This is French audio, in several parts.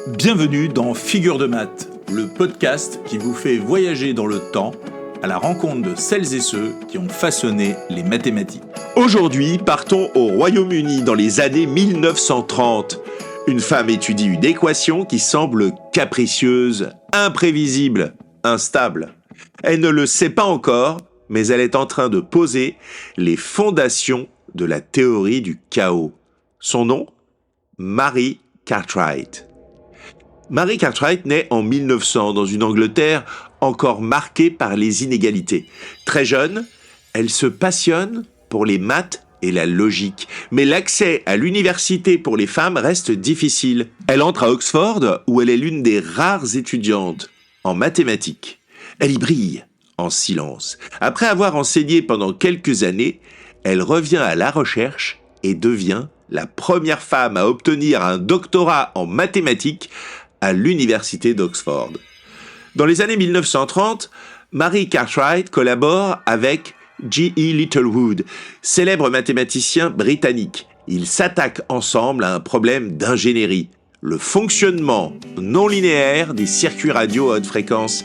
Bienvenue dans Figure de maths, le podcast qui vous fait voyager dans le temps à la rencontre de celles et ceux qui ont façonné les mathématiques. Aujourd'hui, partons au Royaume-Uni dans les années 1930. Une femme étudie une équation qui semble capricieuse, imprévisible, instable. Elle ne le sait pas encore, mais elle est en train de poser les fondations de la théorie du chaos. Son nom ? Mary Cartwright. Mary Cartwright naît en 1900 dans une Angleterre encore marquée par les inégalités. Très jeune, elle se passionne pour les maths et la logique. Mais l'accès à l'université pour les femmes reste difficile. Elle entre à Oxford où elle est l'une des rares étudiantes en mathématiques. Elle y brille en silence. Après avoir enseigné pendant quelques années, elle revient à la recherche et devient la première femme à obtenir un doctorat en mathématiques à l'université d'Oxford. Dans les années 1930, Mary Cartwright collabore avec J.E. Littlewood, célèbre mathématicien britannique. Ils s'attaquent ensemble à un problème d'ingénierie, le fonctionnement non linéaire des circuits radio à haute fréquence.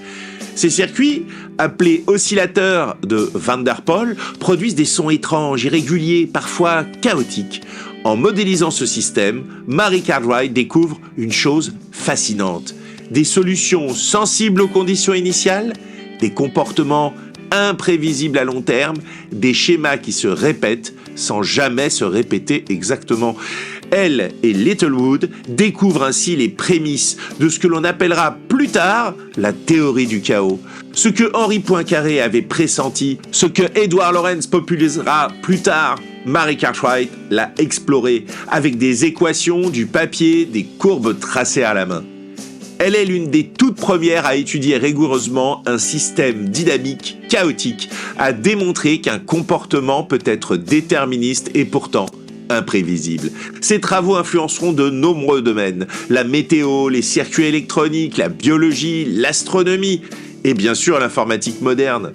Ces circuits, appelés oscillateurs de Van der Pol, produisent des sons étranges, irréguliers, parfois chaotiques. En modélisant ce système, Mary Cartwright découvre une chose fascinante. Des solutions sensibles aux conditions initiales, des comportements imprévisibles à long terme, des schémas qui se répètent sans jamais se répéter exactement. Elle et Littlewood découvrent ainsi les prémices de ce que l'on appellera plus tard la théorie du chaos. Ce que Henri Poincaré avait pressenti, ce que Edward Lorenz popularisera plus tard, Mary Cartwright l'a exploré avec des équations, du papier, des courbes tracées à la main. Elle est l'une des toutes premières à étudier rigoureusement un système dynamique, chaotique, à démontrer qu'un comportement peut être déterministe et pourtant imprévisible. Ses travaux influenceront de nombreux domaines, la météo, les circuits électroniques, la biologie, l'astronomie et bien sûr l'informatique moderne.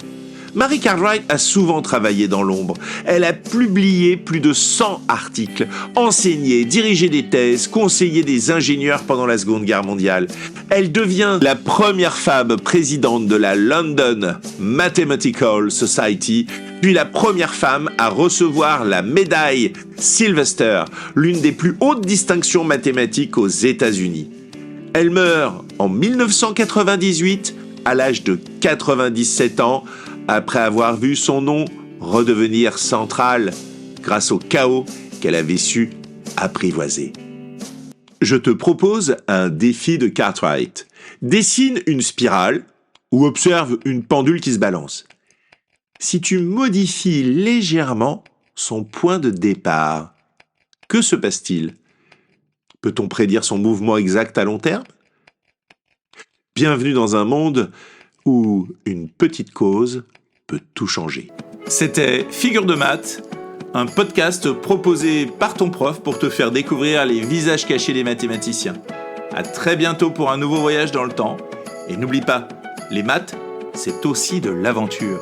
Mary Cartwright a souvent travaillé dans l'ombre. Elle a publié plus de 100 articles, enseigné, dirigé des thèses, conseillé des ingénieurs pendant la Seconde Guerre mondiale. Elle devient la première femme présidente de la London Mathematical Society, puis la première femme à recevoir la médaille Sylvester, l'une des plus hautes distinctions mathématiques aux États-Unis. Elle meurt en 1998 à l'âge de 97 ans, après avoir vu son nom redevenir central grâce au chaos qu'elle avait su apprivoiser. Je te propose un défi de Cartwright. Dessine une spirale ou observe une pendule qui se balance. Si tu modifies légèrement son point de départ, que se passe-t-il ? Peut-on prédire son mouvement exact à long terme ? Bienvenue dans un monde où une petite cause peut tout changer. C'était Figure de maths, un podcast proposé par ton prof pour te faire découvrir les visages cachés des mathématiciens. À très bientôt pour un nouveau voyage dans le temps. Et n'oublie pas, les maths, c'est aussi de l'aventure.